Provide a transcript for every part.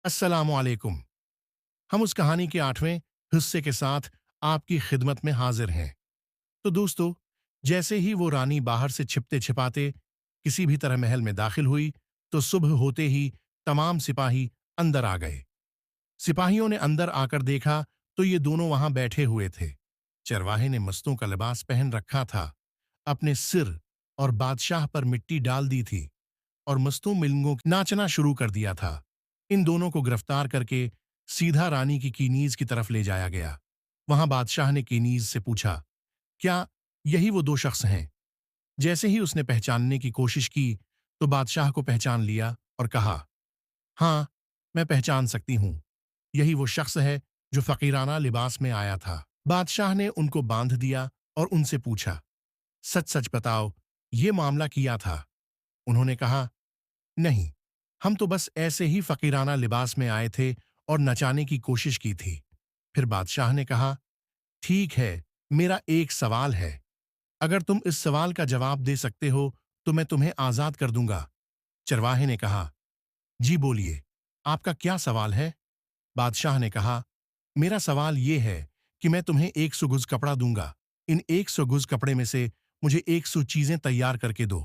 अस्सलामुअलैकुम। हम उस कहानी के 8वें हिस्से के साथ आपकी खिदमत में हाजिर हैं। तो दोस्तों, जैसे ही वो रानी बाहर से छिपते छिपाते किसी भी तरह महल में दाखिल हुई, तो सुबह होते ही तमाम सिपाही अंदर आ गए। सिपाहियों ने अंदर आकर देखा तो ये दोनों वहां बैठे हुए थे। चरवाहे ने मस्तों का लिबास पहन रखा था, अपने सिर और बादशाह पर मिट्टी डाल दी थी और मस्तों मिलंगों नाचना शुरू कर दिया था। इन दोनों को गिरफ्तार करके सीधा रानी की कीनीज की तरफ ले जाया गया। वहां बादशाह ने कीनीज से पूछा, क्या यही वो दो शख्स हैं? जैसे ही उसने पहचानने की कोशिश की तो बादशाह को पहचान लिया और कहा, हाँ, मैं पहचान सकती हूं। यही वो शख्स है जो फकीराना लिबास में आया था। बादशाह ने उनको बांध दिया और उनसे पूछा, सच सच बताओ, ये मामला किया था? उन्होंने कहा, नहीं, हम तो बस ऐसे ही फकीराना लिबास में आए थे और नचाने की कोशिश की थी। फिर बादशाह ने कहा, ठीक है, मेरा एक सवाल है। अगर तुम इस सवाल का जवाब दे सकते हो तो मैं तुम्हें आजाद कर दूंगा। चरवाहे ने कहा, जी बोलिए, आपका क्या सवाल है? बादशाह ने कहा, मेरा सवाल ये है कि मैं तुम्हें 100 गज कपड़ा दूंगा। इन 100 गज कपड़े में से मुझे 100 चीजें तैयार करके दो।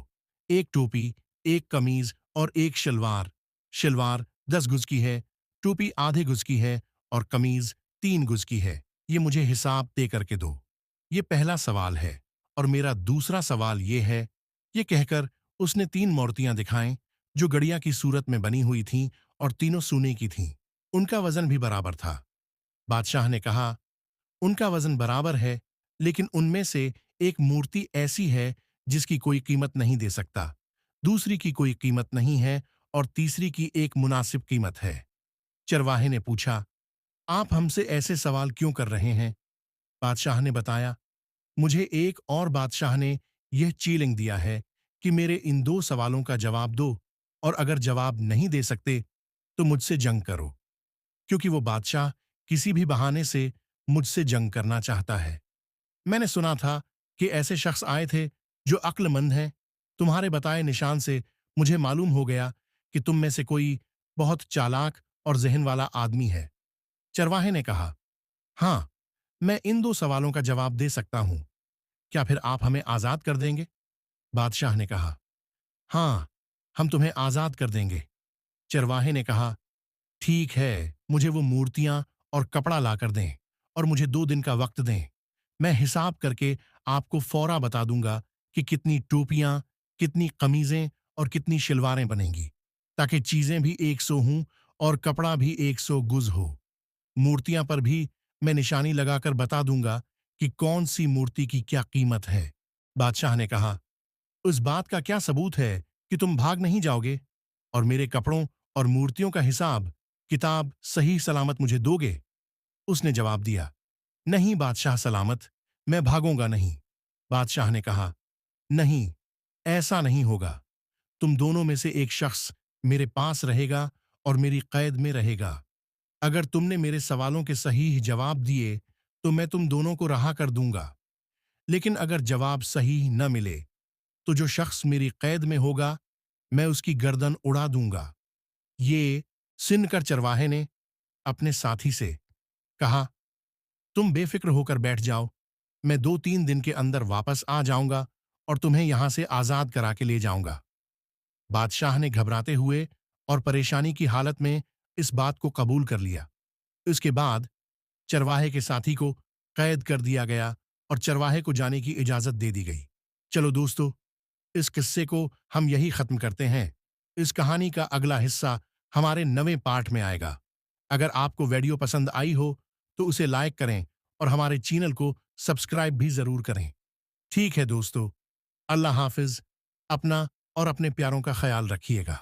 एक टोपी, एक कमीज और एक शलवार। शलवार 10 गज की है, टोपी आधे गज की है और कमीज 3 गज की है। ये मुझे हिसाब दे करके दो। ये पहला सवाल है। और मेरा दूसरा सवाल ये है। ये कहकर उसने 3 मूर्तियां दिखाएं जो गड़िया की सूरत में बनी हुई थीं और तीनों सोने की थीं। उनका वजन भी बराबर था। बादशाह ने कहा, उनका वजन बराबर है, लेकिन उनमें से एक मूर्ति ऐसी है जिसकी कोई कीमत नहीं दे सकता, दूसरी की कोई कीमत नहीं है और तीसरी की एक मुनासिब कीमत है। चरवाहे ने पूछा, आप हमसे ऐसे सवाल क्यों कर रहे हैं? बादशाह ने बताया, मुझे एक और बादशाह ने यह चीलिंग दिया है कि मेरे इन 2 सवालों का जवाब दो और अगर जवाब नहीं दे सकते तो मुझसे जंग करो। क्योंकि वो बादशाह किसी भी बहाने से मुझसे जंग करना चाहता है। मैंने सुना था कि ऐसे शख्स आए थे जो अक्लमंद हैं। तुम्हारे बताए निशान से मुझे मालूम हो गया कि तुम में से कोई बहुत चालाक और जहन वाला आदमी है। चरवाहे ने कहा, हाँ, मैं इन 2 सवालों का जवाब दे सकता हूं। क्या फिर आप हमें आजाद कर देंगे? बादशाह ने कहा, हाँ, हम तुम्हें आजाद कर देंगे। चरवाहे ने कहा, ठीक है, मुझे वो मूर्तियां और कपड़ा लाकर दें और मुझे 2 दिन का वक्त दें। मैं हिसाब करके आपको फौरा बता दूंगा कि कितनी टोपियां, कितनी कमीजें और कितनी शलवारें बनेंगी, ताकि चीजें भी 100 हों और कपड़ा भी 100 गुज हो। मूर्तियां पर भी मैं निशानी लगाकर बता दूंगा कि कौन सी मूर्ति की क्या कीमत है। बादशाह ने कहा, उस बात का क्या सबूत है कि तुम भाग नहीं जाओगे और मेरे कपड़ों और मूर्तियों का हिसाब किताब सही सलामत मुझे दोगे? उसने जवाब दिया, नहीं बादशाह सलामत, मैं भागूंगा नहीं। बादशाह ने कहा, नहीं, ऐसा नहीं होगा। तुम दोनों में से एक शख्स मेरे पास रहेगा और मेरी कैद में रहेगा। अगर तुमने मेरे सवालों के सही जवाब दिए तो मैं तुम दोनों को रहा कर दूंगा, लेकिन अगर जवाब सही न मिले तो जो शख्स मेरी कैद में होगा मैं उसकी गर्दन उड़ा दूंगा। ये सुनकर चरवाहे ने अपने साथी से कहा, तुम बेफिक्र होकर बैठ जाओ, मैं 2-3 दिन के अंदर वापस आ जाऊंगा और तुम्हें यहां से आजाद करा के ले जाऊंगा। बादशाह ने घबराते हुए और परेशानी की हालत में इस बात को कबूल कर लिया। इसके बाद चरवाहे के साथी को कैद कर दिया गया और चरवाहे को जाने की इजाजत दे दी गई। चलो दोस्तों, इस किस्से को हम यही खत्म करते हैं। इस कहानी का अगला हिस्सा हमारे नवे पार्ट में आएगा। अगर आपको वीडियो पसंद आई हो तो उसे लाइक करें और हमारे चैनल को सब्सक्राइब भी जरूर करें। ठीक है दोस्तों, अल्लाह हाफिज। अपना और अपने प्यारों का ख्याल रखिएगा।